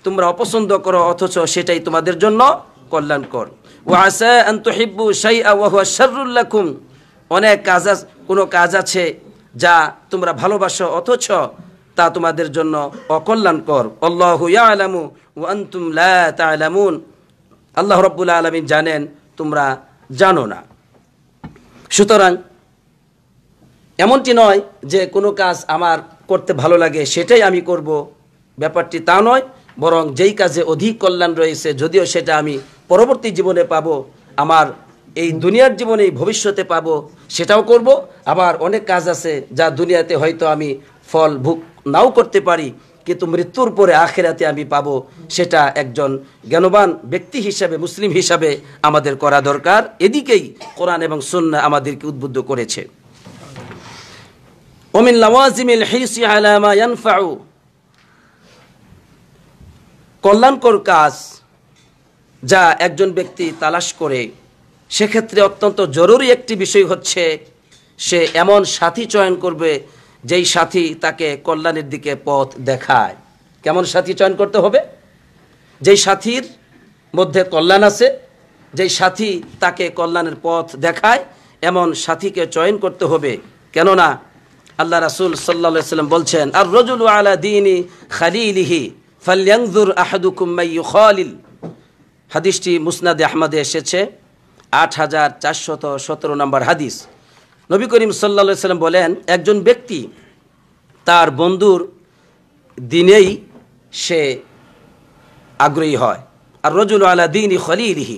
তোমরা অপছন্দ করো অথচ সেটাই তোমাদের জন্য কল্যাণকর। ওয়া আসা আন তুহিব্বু শাইআ ওয়া হুয়া শাররুল লাকুম, অনেক কোনো কাজ আছে যা তোমরা ভালোবাসো অথচ তা তোমাদের জন্য অকল্যাণকর। আল্লাহু ইয়ালামু ওয়া আনতুম লা তা'লামুন, আল্লাহ রাব্বুল আলামিন জানেন, তোমরা জানো না। সুতরাং এমনটি নয় যে কোনো কাজ আমার করতে ভালো লাগে সেটাই আমি করব, ব্যাপারটি তা নয়, বরং যেই কাজে অধিক কল্যাণ রয়েছে, যদিও সেটা আমি পরবর্তী জীবনে পাবো, আমার এই দুনিয়ার জীবনেই ভবিষ্যতে পাবো, সেটাও করব। আবার অনেক কাজ আছে যা দুনিয়াতে হয়তো আমি ফল ভোগ নাও করতে পারি, কিন্তু মৃত্যুর পরে আখিরাতে আমি পাবো, সেটা একজন জ্ঞানবান ব্যক্তি হিসাবে, মুসলিম হিসাবে আমাদের করা দরকার। এদিকেই কোরআন এবং সুন্নাহ আমাদেরকে উদ্বুদ্ধ করেছে। ওমিন লাওয়াজিমিল হিরসি আলা মা ইয়ানফাউ, কল্যাণকর কাজ যা একজন ব্যক্তি তালাশ করে, সেক্ষেত্রে অত্যন্ত জরুরি একটি বিষয় হচ্ছে সে এমন সাথী চয়ন করবে যেই সাথী তাকে কল্যাণের দিকে পথ দেখায়। কেমন সাথী চয়ন করতে হবে? যেই সাথীর মধ্যে কল্যাণ আছে, যেই সাথী তাকে কল্যাণের পথ দেখায়, এমন সাথীকে চয়ন করতে হবে। কেননা আল্লাহ রাসূল সাল্লাল্লাহু আলাইহি ওয়াসাল্লাম বলছেন, আর রাজুলু আলা দীনি খালিলিহি ফালয়ানজুর আহাদুকুম মান ইউখালিল, হাদিসটি মুসনাদে আহমদে এসেছে, 8417 নম্বর হাদিস। নবী করিম সাল্লাল্লাহু আলাইহি ওয়াসাল্লাম বলেন, একজন ব্যক্তি তার বন্ধুর দিনেই সে আগ্রহী হয়। আর রাজুলু আলা দীনি খালিলিহি,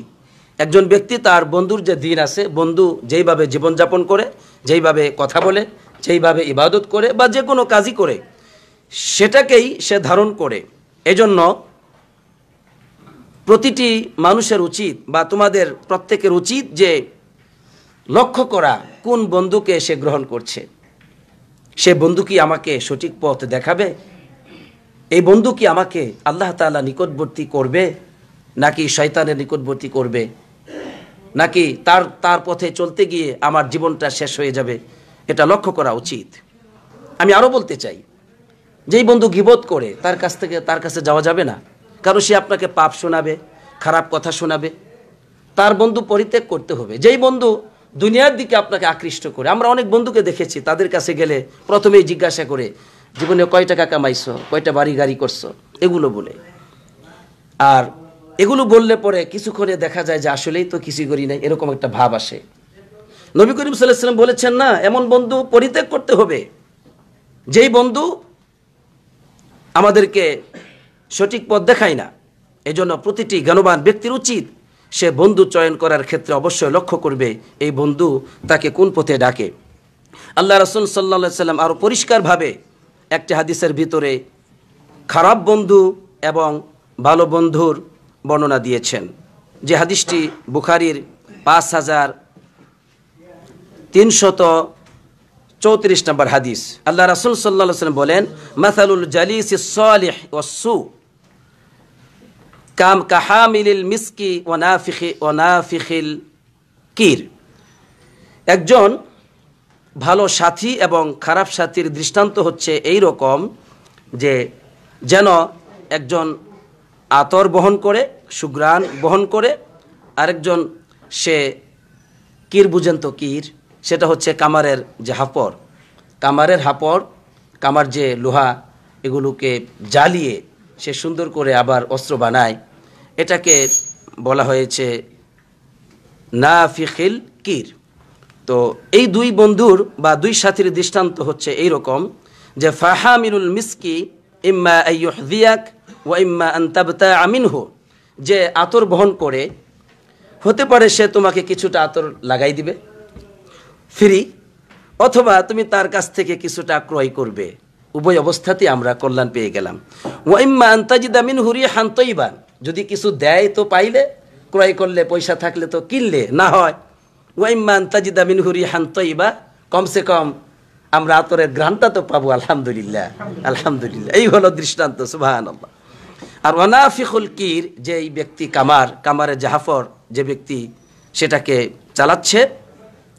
একজন ব্যক্তি তার বন্ধুর যে দিন আছে, বন্ধু যেইভাবে জীবনযাপন করে, যেইভাবে কথা বলে, যেইভাবে ইবাদত করে বা যে কোনো কাজই করে, সেটাকেই সে ধারণ করে। এজন্য প্রতিটি মানুষের উচিত বা তোমাদের প্রত্যেকের উচিত যে লক্ষ্য করা কোন বন্ধুকে সে গ্রহণ করছে। সে বন্ধু কি আমাকে সঠিক পথ দেখাবে? এই বন্ধু কি আমাকে আল্লাহ তাআলা নিকটবর্তী করবে, নাকি শয়তানের নিকটবর্তী করবে, নাকি তার পথে চলতে গিয়ে আমার জীবনটা শেষ হয়ে যাবে? এটা লক্ষ্য করা উচিত। আমি আরও বলতে চাই, যেই বন্ধু গীবত করে তার কাছে যাওয়া যাবে না, কারণ সে আপনাকে পাপ শোনাবে, খারাপ কথা শোনাবে। তার বন্ধু পরিত্যাগ করতে হবে। যেই বন্ধু দুনিয়ার দিকে আপনাকে আকৃষ্ট করে, আমরা অনেক বন্ধুকে দেখেছি তাদের কাছে গেলে প্রথমেই জিজ্ঞাসা করে জীবনে কয় টাকা কামাইছো, কয়টা বাড়ি গাড়ি করছো, এগুলো বলে। আর এগুলো বললে পরে কিছুক্ষণে দেখা যায় যে আসলেই তো কিছুই করি নাই, এরকম একটা ভাব আসে। নবী করিম সাল্লাল্লাহু আলাইহি ওয়াসাল্লাম বলেছেন না, এমন বন্ধু পরিত্যাগ করতে হবে যেই বন্ধু আমাদেরকে সঠিক পথ দেখায় না। এজন্য প্রতিটি জ্ঞানবান ব্যক্তির উচিত সে বন্ধু চয়ন করার ক্ষেত্রে অবশ্যই লক্ষ্য করবে এই বন্ধু তাকে কোন পথে ডাকে। আল্লাহ রাসূল সাল্লাল্লাহু আলাইহি ওয়াসাল্লাম আরও পরিষ্কারভাবে একটি হাদিসের ভিতরে খারাপ বন্ধু এবং ভালো বন্ধুর বর্ণনা দিয়েছেন, যে হাদিসটি বুখারীর 5334 নম্বর হাদিস। আল্লাহ রাসূল সাল্লাল্লাহু আলাইহি ওয়াসাল্লাম বলেন, মাসালুল জালিসিস সালিহ ওয়াস-সু কাহামিলিল মিসকি ওয়া নাফিখিল কির। একজন ভালো সাথী এবং খারাপ সাথীর দৃষ্টান্ত হচ্ছে এই রকম যে যেন একজন আতর বহন করে, সুঘ্রাণ বহন করে, আরেকজন সে কির, বুঝেন তো কির, সেটা হচ্ছে কামারের যে হাপড়, কামার যে লোহা, এগুলোকে জ্বালিয়ে সে সুন্দর করে আবার অস্ত্র বানায়, এটাকে বলা হয়েছে নাফিখিল কির। তো এই দুই বন্ধুর বা দুই সাথীর দৃষ্টান্ত হচ্ছে এই রকম যে ফাহামিলুল মিসকি ইম্মা আইয়ুহযিয়াক ওয়া ইম্মা আন তাবতাআ মিনহু, যে আতর বহন করে, হতে পারে সে তোমাকে কিছুটা আতর লাগাই দিবে ফ্রি, অথবা তুমি তার কাছ থেকে কিছুটা ক্রয় করবে। উভয় অবস্থাতেই আমরা কল্যাণ পেয়ে গেলাম। ওয়া ইম্মা আন তাজিদা মিনহু রিহান তাইয়িবান, যদি কিছু দেয় তো পাইলে, ক্রয় করলে, পয়সা থাকলে তো কিনলে, না হয় ওয়া ইম্মা আন তাজিদা মিনহু রিহান তাইয়িবা, কমসে কম আমরা আতরের ঘ্রাণটা তো পাবো। আলহামদুলিল্লাহ, আলহামদুলিল্লাহ। এই হলো দৃষ্টান্ত, সুবহানাল্লাহ। আর ওয়ানাফিখুল কির, যে এই ব্যক্তি কামারের জাহাফর, যে ব্যক্তি সেটাকে চালাচ্ছে,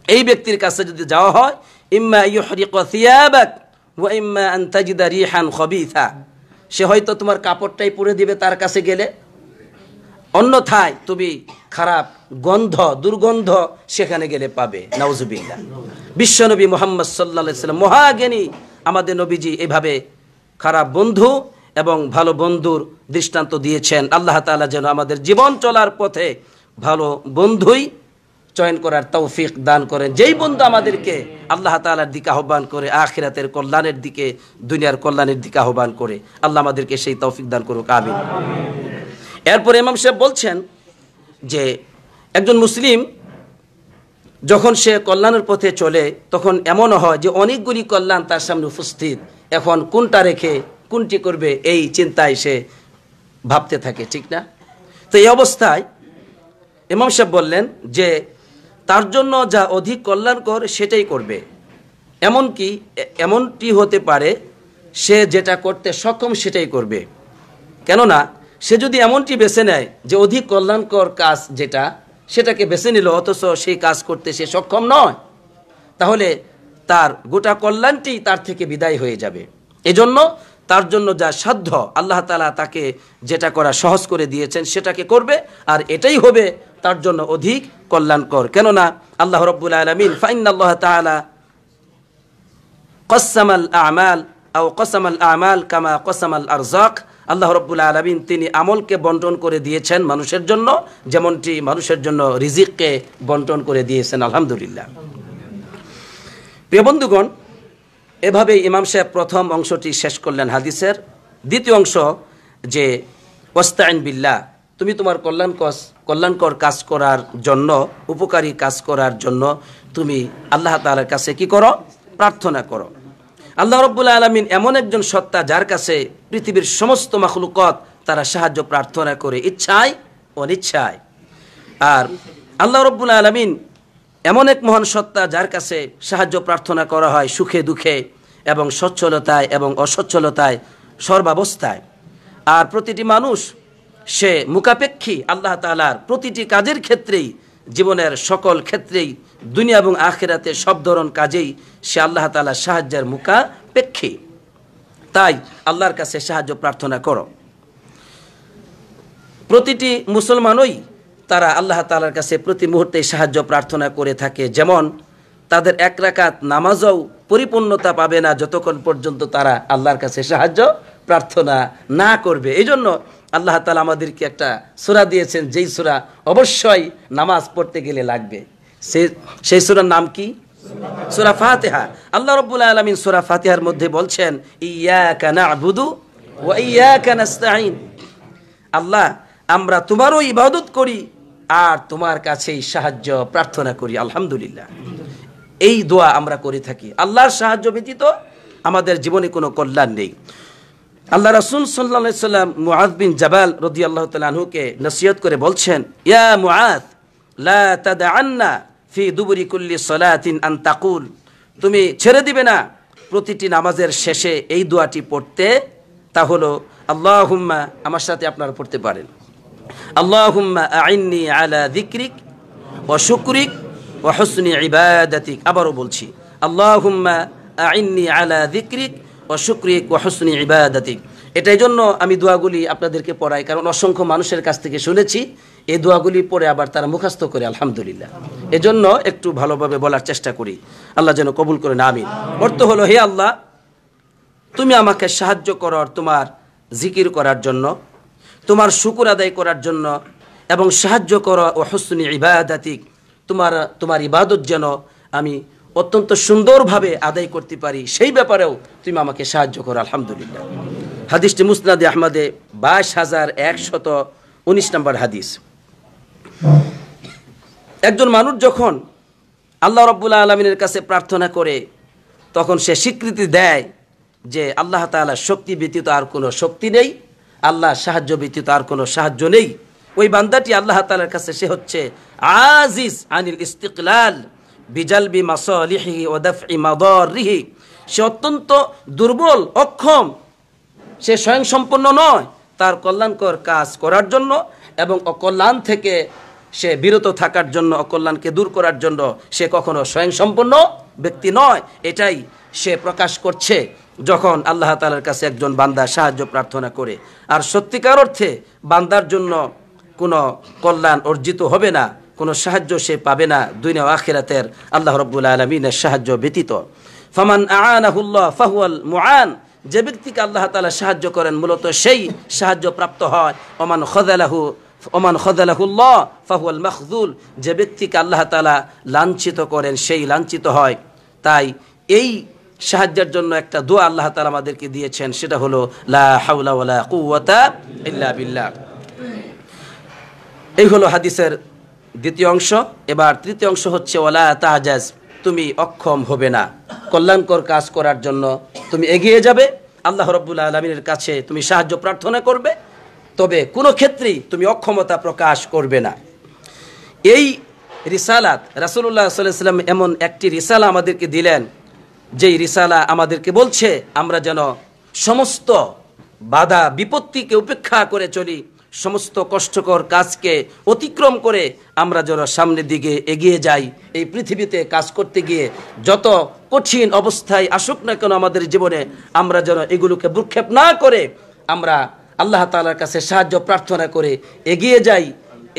এই ব্যক্তির কাছে যদি যাওয়া হয়, ইম্মা ইউহরিকু থিয়াবাক ওয়া ইম্মা আন তাজিদা রিহান খবিথা, সে হয়তো তোমার কাপড়টাই পুড়ে দিবে তার কাছে গেলে, অন্যথায় তুমি খারাপ গন্ধ, দুর্গন্ধ সেখানে গেলে পাবে। নাউজুবিল্লাহ। বিশ্বনবী মুহাম্মদ সাল্লাল্লাহু আলাইহি ওয়াসাল্লাম মহাজ্ঞানী আমাদের নবীজি এভাবে খারাপ বন্ধু এবং ভালো বন্ধুর দৃষ্টান্ত দিয়েছেন। আল্লাহ তাআলা যেন আমাদের জীবন চলার পথে ভালো বন্ধুই চয়ন করার তৌফিক দান করেন, যেই বন্ধু আমাদেরকে আল্লাহ তাআলার দিকে আহ্বান করে, আখিরাতের কল্যাণের দিকে, দুনিয়ার কল্যাণের দিকে আহ্বান করে। আল্লাহ আমাদেরকে সেই তৌফিক দান করুক, আমিন। এরপর ইমাম সাহেব বলছেন যে একজন মুসলিম যখন সে কল্যাণের পথে চলে, তখন এমনও হয় যে অনেকগুলি কল্যাণ তার সামনে উপস্থিত, এখন কোনটা রেখে কোনটি করবে এই চিন্তায় সে ভাবতে থাকে, ঠিক না? তো এই অবস্থায় ইমাম সাহেব বললেন যে তার জন্য যা অধিক কল্যাণকর সেটাই করবে। এমনটি হতে পারে সে যেটা করতে সক্ষম সেটাই করবে। কেননা সে যদি এমনটি বেছে নেয় যে অধিক কল্যাণকর কাজ যেটা, সেটাকে বেছে নিল, অথচ সেই কাজ করতে সে সক্ষম নয়, তাহলে তার গোটা কল্যাণটি তার থেকে বিদায় হয়ে যাবে। এজন্য তার জন্য যা সাধ্য আল্লাহ তাআলা তাকে যেটা করা সহজ করে দিয়েছেন সেটাকে করবে, আর এটাই হবে তার জন্য অধিক কল্যাণকর। কেননা আল্লাহ রাব্বুল আলামিন ফাইন্নাল্লাহ তাআলা কসামাল আমাল কামা কসামাল আরযাক, আল্লাহ রাব্বুল আলামিন তিনি আমলকে বন্টন করে দিয়েছেন মানুষের জন্য, যেমনটি মানুষের জন্য রিজিককে বন্টন করে দিয়েছেন। আলহামদুলিল্লাহ। প্রিয় বন্ধুগণ, এভাবেই ইমাম সাহেব প্রথম অংশটি শেষ করলেন হাদিসের। দ্বিতীয় অংশ যে ওয়াস্তাইন বিল্লাহ, তুমি তোমার কল্যাণকর কাজ করার জন্য, উপকারী কাজ করার জন্য তুমি আল্লাহ তাআলার কাছে কি করো? প্রার্থনা করো। আল্লাহ রাব্বুল আলামিন এমন একজন সত্তা যার কাছে পৃথিবীর সমস্ত মাখলুকাত তারা সাহায্য প্রার্থনা করে, ইচ্ছায় অনিচ্ছায়। আর আল্লাহ রাব্বুল আলামিন এমন এক মহান সত্তা যার কাছে সাহায্য প্রার্থনা করা হয় সুখে দুঃখে এবং সচ্ছলতায় এবং অসচ্ছলতায়, সর্বাবস্থায়। আর প্রতিটি মানুষ সে মুখাপেক্ষী আল্লাহ তাআলার প্রতিটি কাজের ক্ষেত্রেই, জীবনের সকল ক্ষেত্রেই, দুনিয়া এবং আখিরাতে সব ধরন কাজেই সে আল্লাহ তাআলার সাহায্যের মুখাপেক্ষী। তাই আল্লাহর কাছে সাহায্য প্রার্থনা করো। প্রতিটি মুসলমানই তারা আল্লাহ তাআলার কাছে প্রতি মুহূর্তে সাহায্য প্রার্থনা করে থাকে। যেমন তাদের এক রাকাত নামাজও পরিপূর্ণতা পাবে না যতক্ষণ পর্যন্ত তারা আল্লাহর কাছে সাহায্য প্রার্থনা না করবে। এই জন্য আল্লাহ তাআলা আমাদেরকে একটা সূরা দিয়েছেন, যেই সূরা অবশ্যই নামাজ পড়তে গেলে লাগবে। সেই সূরার নাম কি? সূরা ফাতিহা। আল্লাহ রাব্বুল আলামিন সূরা ফাতিহার মধ্যে বলছেন, ইয়াকা না'বুদু ওয়া ইয়াকা নাস্তাঈন। আল্লাহ, আমরা তোমারও ইবাদত করি আর তোমার কাছেই সাহায্য প্রার্থনা করি। আলহামদুলিল্লাহ, এই দোয়া আমরা করে থাকি। আল্লাহর সাহায্য ব্যতীত আমাদের জীবনে কোনো কল্যাণ নেই। আল্লাহ রাসূল সাল্লাল্লাহু আলাইহি সাল্লাম মুআয বিন জাবাল রাদিয়াল্লাহু তাআলা আনহুকে নসিহত করে বলছেন, ইয়া মুআয লা তাদআন্না ফি দুবুরি কুল্লি সালাতিন আন তাকুল। তুমি ছেড়ে দিবে না প্রতিটি নামাজের শেষে এই দোয়াটি পড়তে। তা হলো আল্লাহুম্মা, আমার সাথে আপনারা পড়তে পারেন, আল্লাহুম্মা আইন্নি আলা যিকরিক ওয়া শুকরিক ওয়া হুসনি ইবাদাতিক। আবারও বলছি, আল্লাহুম্মা আইন্নি আলা যিকরিক ওয়া শুকরিক ওয়া হুসনি ইবাদাতিক। এটাই জন্য আমি দোয়াগুলি আপনাদেরকে পড়াই, কারণ অসংখ্য মানুষের কাছ থেকে শুনেছি এই দোয়াগুলি পড়ে আবার তারা মুখস্থ করে। আলহামদুলিল্লাহ, এজন্য একটু ভালোভাবে বলার চেষ্টা করি, আল্লাহ যেন কবুল করে না। আমিন। অর্থ হলো, হে আল্লাহ, তুমি আমাকে সাহায্য করো তোমার জিকির করার জন্য, তোমার শুকর আদায় করার জন্য, এবং সাহায্য করো ও হুসনি ইবাদাতিক, তোমার ইবাদত যেন আমি অত্যন্ত সুন্দরভাবে আদায় করতে পারি, সেই ব্যাপারেও তুমি আমাকে সাহায্য করো। আলহামদুলিল্লাহ। হাদিসটি মুসনাদে আহমদে 22,119 নম্বর হাদিস। একজন মানুষ যখন আল্লাহ রাব্বুল আলামিনের কাছে প্রার্থনা করে, তখন সে স্বীকৃতি দেয় যে আল্লাহ তাআলার শক্তি ব্যতীত আর কোনো শক্তি নেই, আল্লাহর সাহায্য ব্যতীত আর কোনো সাহায্য নেই। ওই বান্দাটি আল্লাহ তাআলার কাছে সে হচ্ছে আজিজ আনিল ইস্তিকলাল বিজালবি মাসালিহি ওয়া দাফই মাদারিহি। সে অত্যন্ত দুর্বল, অক্ষম, সে স্বয়ংসম্পন্ন নয় তার কল্যাণকর কাজ করার জন্য এবং অকল্যাণ থেকে সে বিরত থাকার জন্য, অকল্যাণকে দূর করার জন্য সে কখনো স্বয়ংসম্পন্ন ব্যক্তি নয়। এটাই সে প্রকাশ করছে যখন আল্লাহ তাআলার কাছে একজন বান্দা সাহায্য প্রার্থনা করে। আর সত্যিকার অর্থে বান্দার জন্য কোনো কল্যাণ অর্জিত হবে না, কোনো সাহায্য সে পাবে না দুনিয়া ও আখিরাতের আল্লাহ রাব্বুল আলামিনের সাহায্য ব্যতীত। ফামান আ'আনাহুল্লাহ ফাহুয়াল মুআন। যে ব্যক্তিকে আল্লাহ তাআলা সাহায্য করেন মূলত সেই সাহায্য প্রাপ্ত হয়। ওমান খাযালাহুল্লাহ ফাহুয়াল মাখযুল। যে ব্যক্তিকে আল্লাহ তাআলা লাঞ্ছিত করেন সেই লাঞ্ছিত হয়। তাই এই সাহায্যের জন্য একটা দোয়া আল্লাহ তাআলা আমাদেরকে দিয়েছেন, সেটা হলো লা হাওলা ওয়ালা কুওয়াতা ইল্লা বিল্লাহ। এই হলো হাদিসের দ্বিতীয় অংশ। এবার তৃতীয় অংশ হচ্ছে ওয়ালা তাজাজ। তুমি অক্ষম হবে না, কল্যাণকর কাজ করার জন্য তুমি এগিয়ে যাবে, আল্লাহ রাব্বুল আলামিনের কাছে তুমি সাহায্য প্রার্থনা করবে, তবে কোনো ক্ষেত্রেই তুমি অক্ষমতা প্রকাশ করবে না। এই রিসালাত রাসূলুল্লাহ সাল্লাল্লাহু আলাইহি ওয়াসাল্লাম এমন একটি রিসালা আমাদেরকে দিলেন, যেই রিসালা আমাদেরকে বলছে আমরা যেন সমস্ত বাধা বিপত্তিকে উপেক্ষা করে চলি, সমস্ত কষ্টকর কাজকে অতিক্রম করে আমরা যেন সামনের দিকে এগিয়ে যাই। এই পৃথিবীতে কাজ করতে গিয়ে যত কঠিন অবস্থায় আসুক না কেন আমাদের জীবনে, আমরা যেন এগুলোকে ভ্রুক্ষেপ না করে আমরা আল্লাহ তাআলার কাছে সাহায্য প্রার্থনা করে এগিয়ে যাই।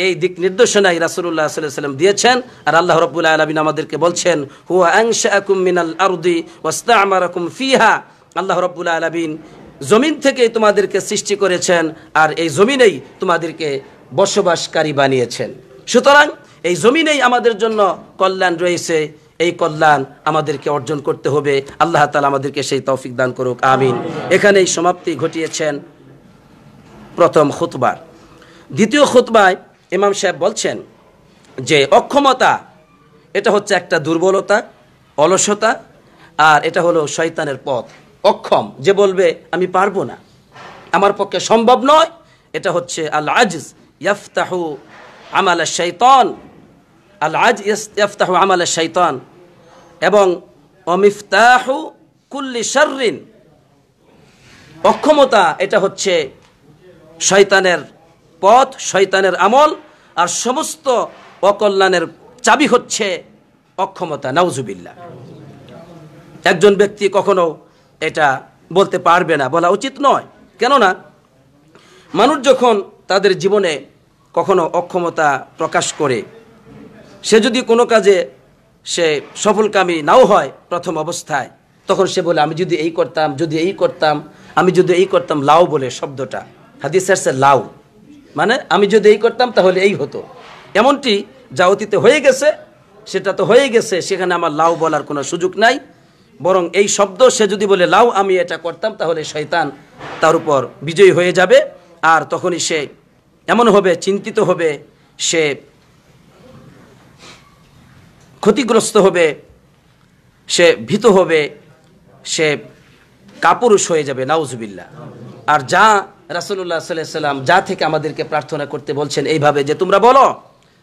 এই দিক নির্দেশনাই রাসূলুল্লাহ সাল্লাল্লাহু আলাইহি ওয়াসাল্লাম দিয়েছেন। আর আল্লাহ রাব্বুল আলামিন আমাদেরকে বলছেন, হুয়া আনশাআকুম মিনাল আরদি ওয়াস্তা'মারাকুম ফিহা। আল্লাহ রাব্বুল আলামিন জমিন থেকে তোমাদেরকে সৃষ্টি করেছেন আর এই জমিনেই তোমাদেরকে বসবাসকারী বানিয়েছেন। সুতরাং এই জমিনেই আমাদের জন্য কল্যাণ রয়েছে, এই কল্যাণ আমাদেরকে অর্জন করতে হবে। আল্লাহ তাআলা আমাদেরকে সেই তৌফিক দান করুক, আমিন। এখানেই সমাপ্তি ঘটিয়েছেন প্রথম খুতবার। দ্বিতীয় খুতবায় ইমাম সাহেব বলছেন যে অক্ষমতা এটা হচ্ছে একটা দুর্বলতা, অলসতা। আর এটা হলো শয়তানের পথ। অক্ষম যে বলবে আমি পারবো না, আমার পক্ষে সম্ভব নয়, এটা হচ্ছে আল আজজ ইয়াফতাহু আমাল শাইতান, আল আজ ইয়াফতাহু আমাল শাইতান এবং অমিফতাহু কুল্লি শাররিন। অক্ষমতা এটা হচ্ছে শয়তানের পথ, শয়তানের আমল, আর সমস্ত অকল্যাণের চাবি হচ্ছে অক্ষমতা। নাউজুবিল্লাহ। একজন ব্যক্তি কখনো এটা বলতে পারবে না, বলা উচিত নয়। কেননা মানুষ যখন তাদের জীবনে কখনো অক্ষমতা প্রকাশ করে, সে যদি কোনো কাজে সে সফলকামী নাও হয় প্রথম অবস্থায়, তখন সে বলে আমি যদি এই করতাম, যদি এই করতাম, আমি যদি এই করতাম। লাউ বলে শব্দটা হাদিসের সে লাউ, মানে আমি যদি এই করতাম তাহলে এই হতো। এমনটি যা অতীতে হয়ে গেছে সেটা তো হয়ে গেছে, সেখানে আমার লাউ বলার কোনো সুযোগ নাই। বরং এই শব্দ সে যদি বলে লাউ আমি এটা করতাম, তাহলে শয়তান তার উপর বিজয়ী হয়ে যাবে। আর তখনই সে এমন হবে, চিন্তিত হবে, সে ক্ষতিগ্রস্ত হবে, সে ভীত হবে, সে কাপুরুষ হয়ে যাবে। নাউজুবিল্লাহ। আর যা রাসূলুল্লাহ সাল্লাল্লাহু আলাইহি ওয়াসাল্লাম যা থেকে আমাদেরকে প্রার্থনা করতে বলছেন এইভাবে, যে তোমরা বলো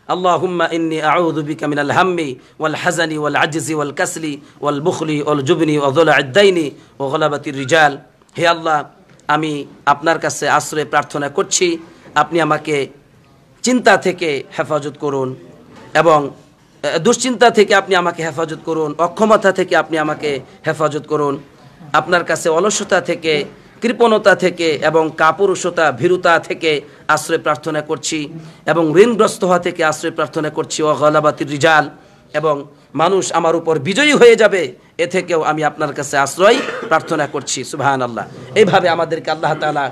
আল্লাহুম্মা ইন্নী আউযু বিকা মিনাল হাম্মি ওয়াল হাযানি ওয়াল আজজি ওয়াল কাসলি ওয়াল বুখলি ওয়াল জুবনি ওয়া যুলা'আদ দাইনি ওয়া গলাবাতির রিজাল। হে আল্লাহ, আমি আপনার কাছে আশ্রয় প্রার্থনা করছি, আপনি আমাকে চিন্তা থেকে হেফাজত করুন এবং দুশ্চিন্তা থেকে আপনি আমাকে হেফাজত করুন, অক্ষমতা থেকে আপনি আমাকে হেফাজত করুন, আপনার কাছে অলসতা থেকে, কৃপণতা থেকে এবং কাপুরুষতা, ভীরুতা থেকে আশ্রয় প্রার্থনা করছি এবং ঋণগ্রস্ত হওয়া থেকে আশ্রয় প্রার্থনা করছি। ও গলাবাতির রিজাল, এবং মানুষ আমার উপর বিজয়ী হয়ে যাবে, এ থেকেও আমি আপনার কাছে আশ্রয় প্রার্থনা করছি। সুবহানাল্লাহ। এইভাবে আমাদেরকে আল্লাহ তাআলা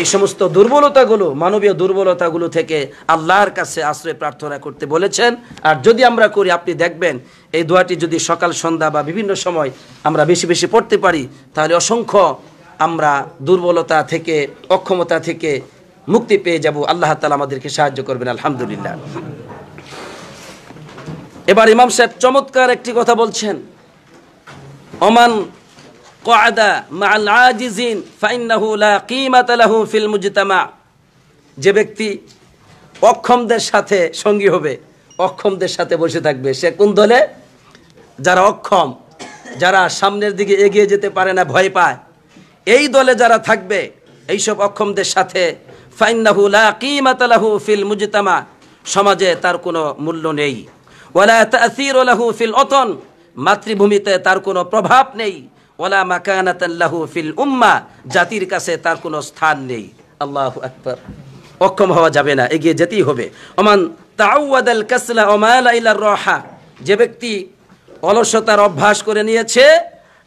এই সমস্ত দুর্বলতাগুলো, মানবীয় দুর্বলতাগুলো থেকে আল্লাহর কাছে আশ্রয় প্রার্থনা করতে বলেছেন। আর যদি আমরা করি, আপনি দেখবেন এই দোয়াটি যদি সকাল সন্ধ্যা বা বিভিন্ন সময় আমরা বেশি বেশি পড়তে পারি, তাহলে অসংখ্য আমরা দুর্বলতা থেকে, অক্ষমতা থেকে মুক্তি পেয়ে যাব। আল্লাহ তাআলা আমাদেরকে সাহায্য করবেন। আলহামদুলিল্লাহ। এবার ইমাম সাহেব চমৎকার একটি কথা বলছেন, ওমান ক্বাদা মা'আল আজিজিন ফাইন্নাহু লা কিমাতা লাহু ফিল মুজতামা। যে ব্যক্তি অক্ষমদের সাথে সঙ্গী হবে, অক্ষমদের সাথে বসে থাকবে, সে কোন দলে? যারা অক্ষম, যারা সামনের দিকে এগিয়ে যেতে পারে না, ভয় পায়, এই দলে যারা থাকবে, এইসব অক্ষমদের সাথে, ফাইন্নাহু লা কিমাতা লাহু ফিল মুজতামা, সমাজে তার কোনো মূল্য নেই। ওয়ালা তা'সীরু লাহু ফিল ওতন, মাতৃভূমিতে তার কোনো প্রভাব নেই। ওয়ালা মাকানাতান লাহু ফিল উম্মা, জাতির কাছে তার কোনো স্থান নেই। আল্লাহু আকবার। অক্ষম হওয়া যাবে না, এগিয়ে যেতেই হবে। ওমান তাআওয়াদাল কাসলা ওয়া মালা ইলার রাহা, যে ব্যক্তি অলসতার অভ্যাস করে নিয়েছে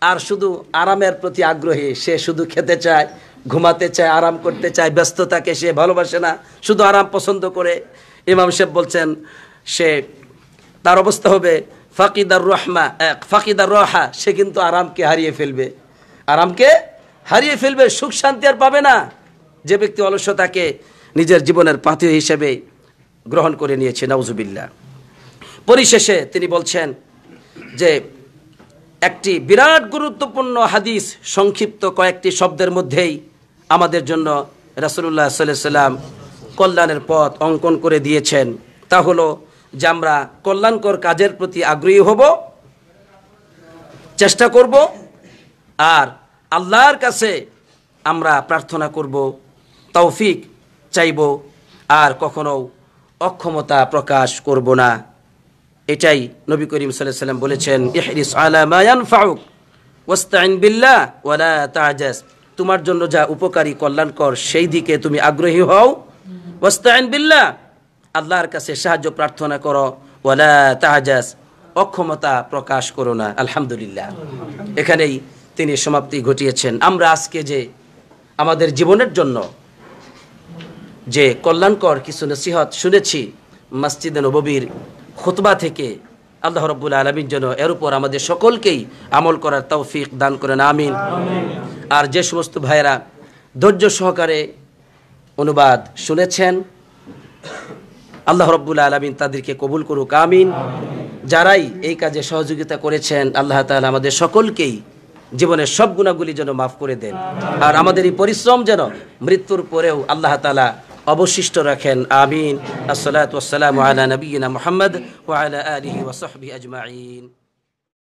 আর শুধু আরামের প্রতি আগ্রহী, সে শুধু খেতে চায়, ঘুমাতে চায়, আরাম করতে চায়, ব্যস্ততাকে সে ভালোবাসে না, শুধু আরাম পছন্দ করে, ইমাম সাহেব বলছেন সে, তার অবস্থা হবে ফাকিদার রাহা, সে কিন্তু আরামকে হারিয়ে ফেলবে, আরামকে হারিয়ে ফেলবে, সুখ শান্তি আর পাবে না। যে ব্যক্তি অলসতাকে নিজের জীবনের পাথেয় হিসেবে গ্রহণ করে নিয়েছে। নাউজুবিল্লাহ। পরিশেষে তিনি বলছেন যে একটি বিরাট গুরুত্বপূর্ণ হাদিস সংক্ষিপ্ত কয়েকটি শব্দের মধ্যেই আমাদের জন্য রাসূলুল্লাহ সাল্লাল্লাহু আলাইহি ওয়াসাল্লাম কল্যাণের পথ অঙ্কন করে দিয়েছেন। তা হলো যে আমরা কল্যাণকর কাজের প্রতি আগ্রহী হব, চেষ্টা করব, আর আল্লাহর কাছে আমরা প্রার্থনা করব, তৌফিক চাইব, আর কখনো অক্ষমতা প্রকাশ করব না। এটাই নবী করিম সাল্লাল্লাহু আলাইহি ওয়াসাল্লাম বলেছেন, ইহরিস আলা মা ইয়ানফাউক ওয়াস্তাইন বিল্লাহ ওয়ালা তা'জাজ। তোমার জন্য যা উপকারী, কল্যাণকর, সেই দিকে তুমি আগ্রহী হও। ওয়াস্তাইন বিল্লাহ, আল্লাহর কাছে সাহায্য প্রার্থনা করো। ওয়ালা তা'জাজ, অক্ষমতা প্রকাশ করো না। আলহামদুলিল্লাহ। এখানেই তিনি সমাপ্তি ঘটিয়েছেন। আমরা আজকে যে আমাদের জীবনের জন্য যে কল্যাণকর কিছু নসিহত শুনেছি মসজিদে নববীর খুতবা থেকে, আল্লাহ রাব্বুল আলামিন যেন এর উপর আমাদের সকলকেই আমল করার তৌফিক দান করেন। আমিন। আর যে সমস্ত ভাইয়েরা ধৈর্য সহকারে অনুবাদ শুনেছেন, আল্লাহ রাব্বুল আলামিন তাদেরকে কবুল করুক। আমিন। যারাই এই কাজে সহযোগিতা করেছেন আল্লাহ তাআলা আমাদের সকলকেই জীবনের সব গুনাহগুলি যেন মাফ করে দেন, আর আমাদের এই পরিশ্রম যেন মৃত্যুর পরেও আল্লাহ তাআলা অবশিষ্ট রাখেন। আমিন। আসসালাতু ওয়াসসালামু আলা নবিয়িনা মুহাম্মদ ওয়া আলা আলিহি ওয়া সাহবিহি আজমাইন।